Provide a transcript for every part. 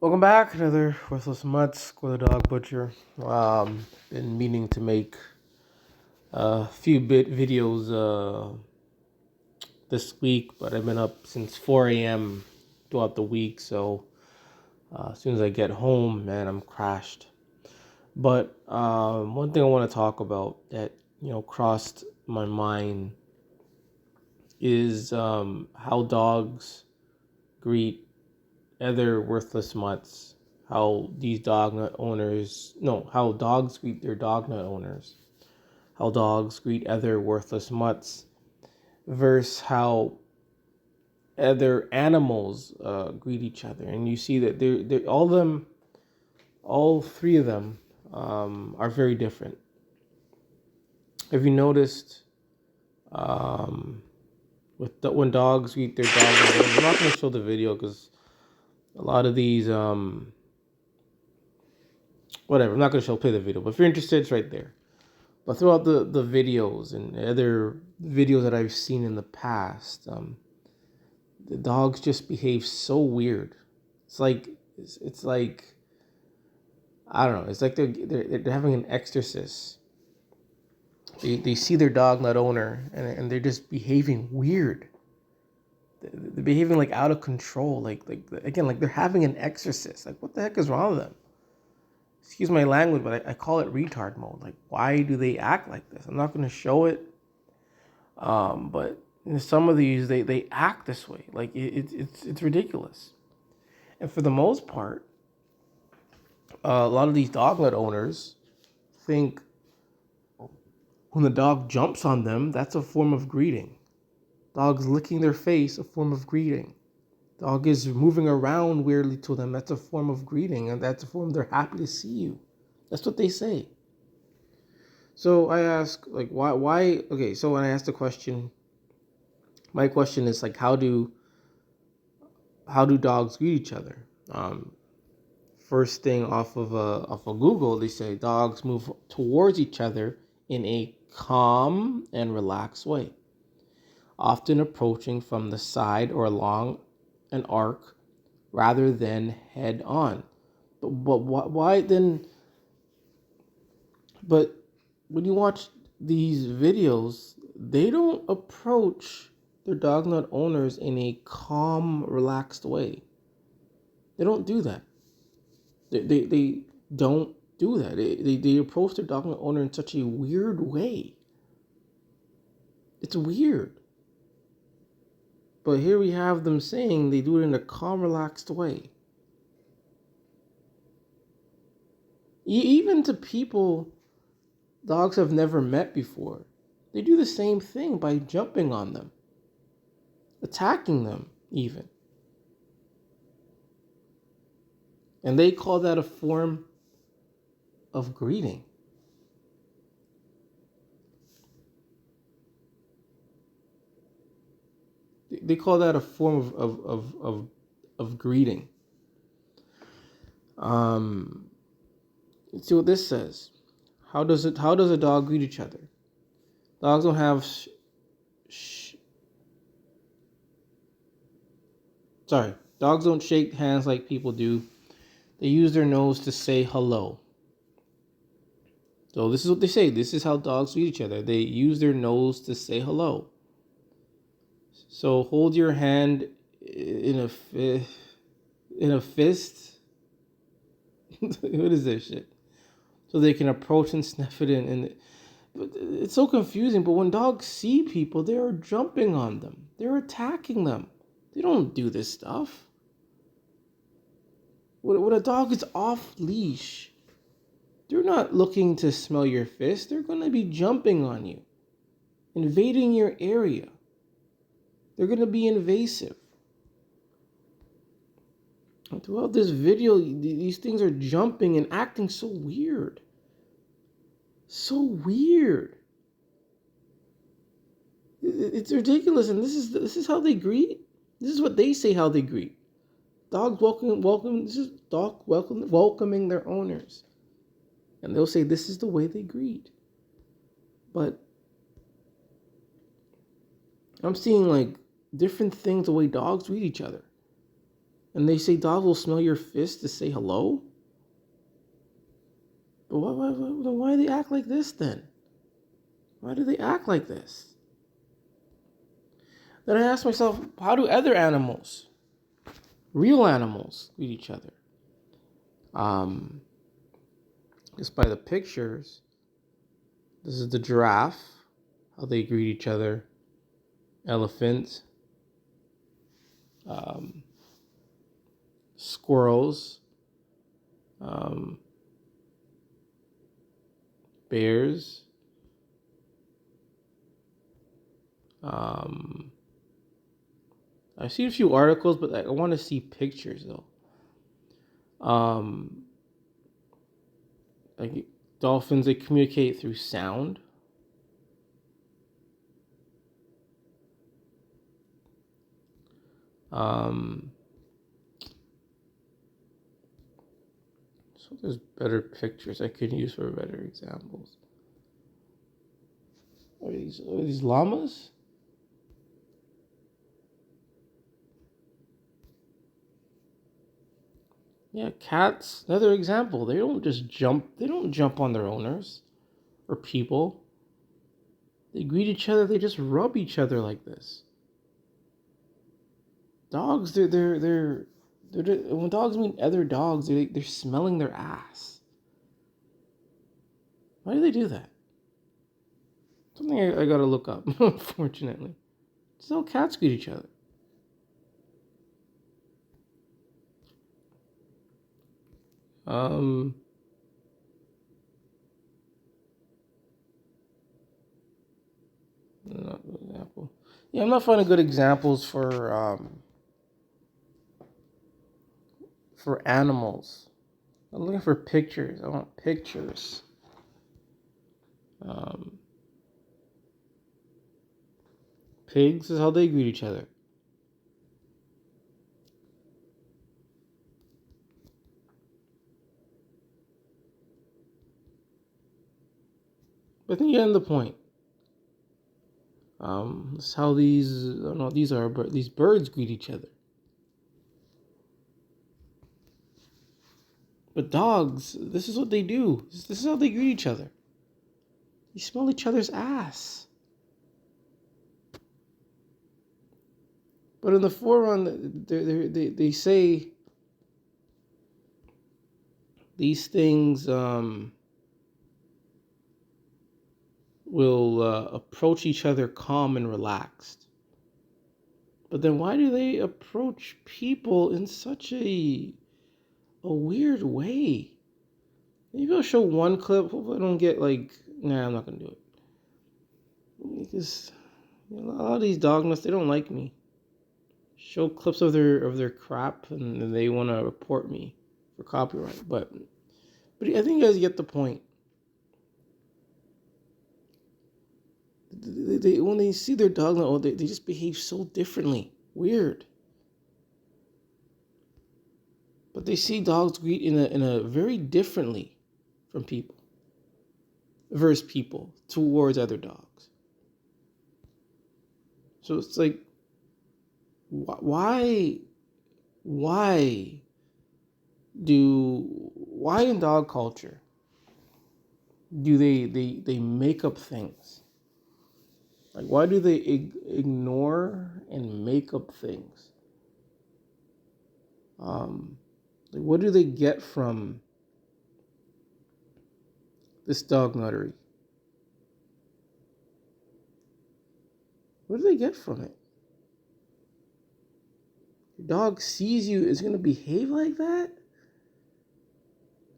Welcome back, another Worthless Mutts with a Dog Butcher. Been meaning to make a few videos this week, but I've been up since 4 a.m. throughout the week, so as soon as I get home, man, I'm crashed. But one thing I want to talk about that, crossed my mind is how dogs greet other worthless mutts. How these dog nut owners, no, how dogs greet their dog nut owners. How dogs greet other worthless mutts versus how other animals greet each other. And you see that they're all three of them are very different. Have you noticed when dogs greet their dog nut owners? I'm not going to show the video because a lot of these whatever. I'm not going to play the video, but if you're interested, it's right there. But throughout the videos and other videos that I've seen in the past, the dogs just behave so weird. It's like it's like I don't know. It's like they're having an exorcist. They see their dog not owner and they're just behaving weird. They're behaving like out of control. Like they're having an exorcist. Like what the heck is wrong with them? Excuse my language, but I call it retard mode. Like, why do they act like this? I'm not going to show it, but in some of these, they act this way. Like, it's ridiculous. And for the most part, a lot of these doglet owners think when the dog jumps on them, that's a form of greeting. Dogs licking their face, a form of greeting. Dog is moving around weirdly to them, that's a form of greeting, and that's a form they're happy to see you. That's what they say. So I ask, like, why? Okay, so when I ask the question, my question is like, how do dogs greet each other? First thing off of Google, they say dogs move towards each other in a calm and relaxed way, often approaching from the side or along an arc rather than head on. But why then? But when you watch these videos, they don't approach their dog nut owners in a calm, relaxed way. They don't do that. They don't do that. They approach their dog nut owner in such a weird way. It's weird. But here we have them saying they do it in a calm, relaxed way. Even to people dogs have never met before, they do the same thing by jumping on them, attacking them, even. And they call that a form of greeting. They call that a form of greeting. Let's see what this says. How does a dog greet each other? Dogs don't have dogs don't shake hands like people do. They use their nose to say hello. So this is what they say. This is how dogs greet each other. They use their nose to say hello. So hold your hand in a fist. What is this shit? So they can approach and sniff it in. And it's so confusing. But when dogs see people, they are jumping on them. They're attacking them. They don't do this stuff. When a dog is off leash, they're not looking to smell your fist. They're going to be jumping on you, invading your area. They're going to be invasive. And throughout this video, these things are jumping and acting so weird. So weird. It's ridiculous. And this is how they greet. This is what they say how they greet. Dogs welcome. This is dog welcoming their owners. And they'll say this is the way they greet. But I'm seeing like different things the way dogs greet each other. And they say dogs will smell your fist to say hello? But why do they act like this then? Why do they act like this? Then I ask myself, how do other animals, real animals, greet each other? Just by the pictures, this is the giraffe, how they greet each other. Elephant, squirrels, bears, I've seen a few articles, but I want to see pictures though. Like dolphins, they communicate through sound. So there's better pictures I could use for better examples. Are these llamas? Yeah, cats. Another example. They don't just jump. They don't jump on their owners or people. They greet each other. They just rub each other like this. Dogs. They're when dogs meet other dogs, they're smelling their ass. Why do they do that? Something I gotta look up. Unfortunately, just how cats greet each other. Not an example. Yeah, I'm not finding good examples for animals. I'm looking for pictures. I want pictures. Pigs is how they greet each other. But I think you end the point. That's how these I don't know these birds greet each other. But dogs, this is what they do. This is how they greet each other. They smell each other's ass. But in the forerun, they say these things will approach each other calm and relaxed. But then why do they approach people in such a weird way? Maybe I'll show one clip. Hopefully I don't get like, nah, I'm not gonna do it. Because a lot of these dog nuts, they don't like me. Show clips of their crap and they want to report me for copyright. But I think you guys get the point. They when they see their dog nut, they just behave so differently. Weird. But they see dogs greet in a very differently from people. Versus people towards other dogs. So it's like, why in dog culture do they make up things? Like, why do they ignore and make up things? Like, what do they get from this dog nuttery? What do they get from it? Your dog sees you, is going to behave like that?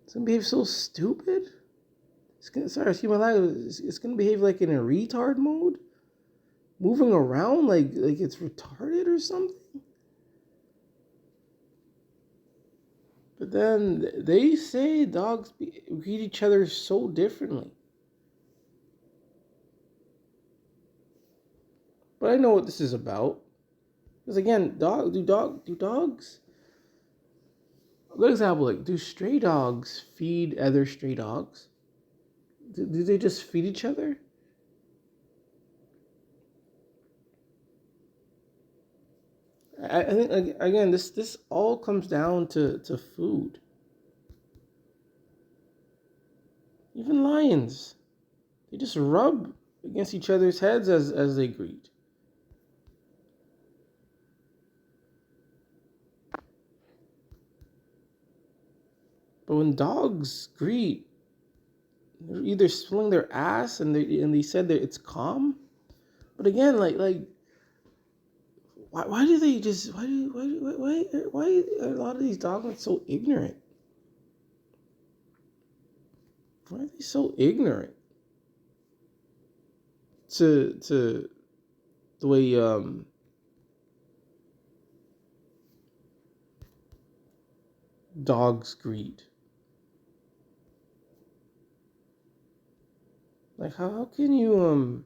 It's going to behave so stupid? It's going to behave like in a retard mode? Moving around like it's retarded or something? But then they say dogs greet each other so differently. But I know what this is about. Because again, do dogs? A good example, like, do stray dogs feed other stray dogs? Do they just feed each other? I think again, this all comes down to food. Even lions, they just rub against each other's heads as they greet. But when dogs greet, they're either swing their ass and they said that it's calm. But again, like why do they just why are a lot of these dogs so ignorant? Why are they so ignorant to the way dogs greet? Like how can you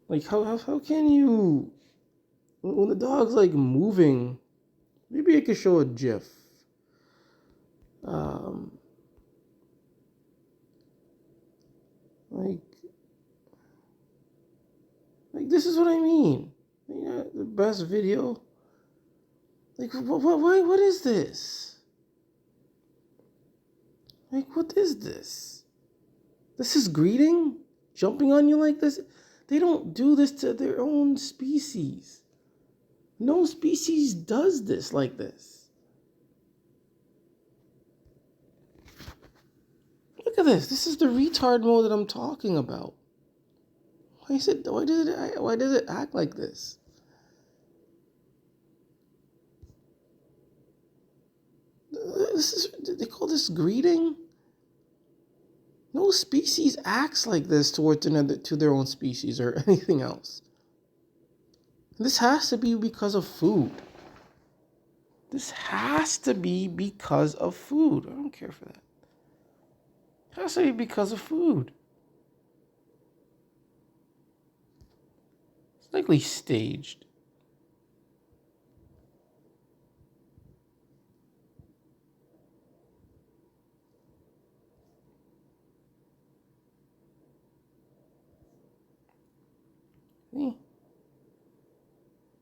like how can you when the dog's like moving? Maybe I could show a GIF. Um, like this is what I mean. The best video. Like what is this? Like what is this? This is greeting? Jumping on you like this? They don't do this to their own species. No species does this like this. Look at this. This is the retard mode that I'm talking about. Why does it act like this? They call this greeting? No species acts like this to their own species or anything else. This has to be because of food. This has to be because of food. I don't care for that. It has to be because of food. It's likely staged. See?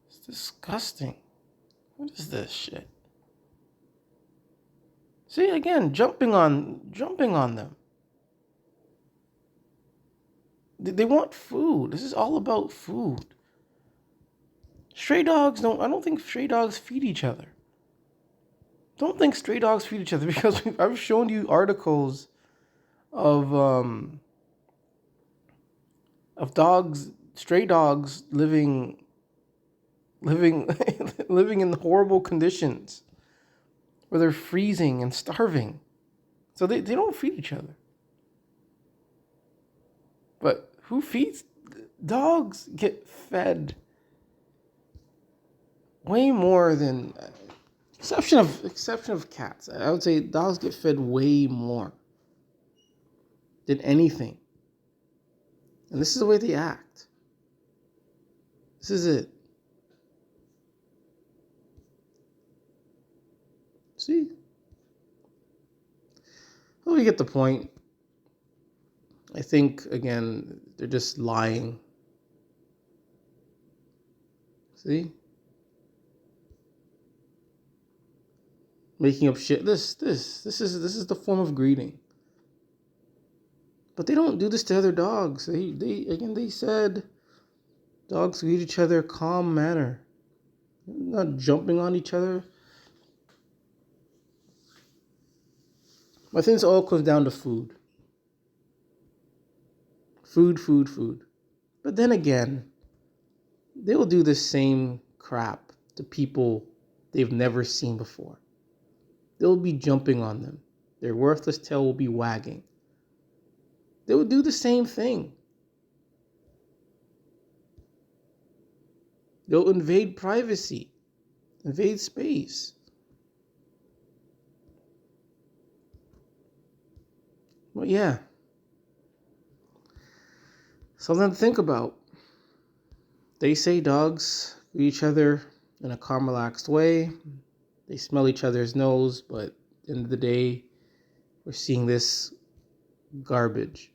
It's disgusting. What is this shit? See, again, jumping on them. They want food. This is all about food. I don't think stray dogs feed each other. Don't think stray dogs feed each other because I've shown you articles of stray dogs living living in horrible conditions where they're freezing and starving. So they don't feed each other. But who feeds? Dogs get fed way more than exception of cats. I would say dogs get fed way more than anything. And this is the way they act. This is it. See? Well, we get the point. I think, again, they're just lying. See? Making up shit. This is the form of greeting. But they don't do this to other dogs. They said dogs greet each other in a calm manner. Not jumping on each other. I think this all comes down to food. Food. But then again, they will do the same crap to people they've never seen before. They'll be jumping on them. Their worthless tail will be wagging. They will do the same thing. They'll invade privacy, invade space. Well, yeah. Something to think about. They say dogs greet each other in a calm, relaxed way. They smell each other's nose, but at the end of the day, we're seeing this garbage.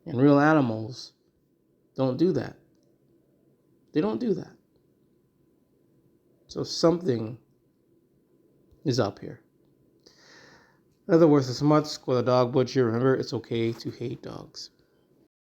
And real animals don't do that. They don't do that. So something is up here. In other words, as much with a dog butcher, remember, it's okay to hate dogs.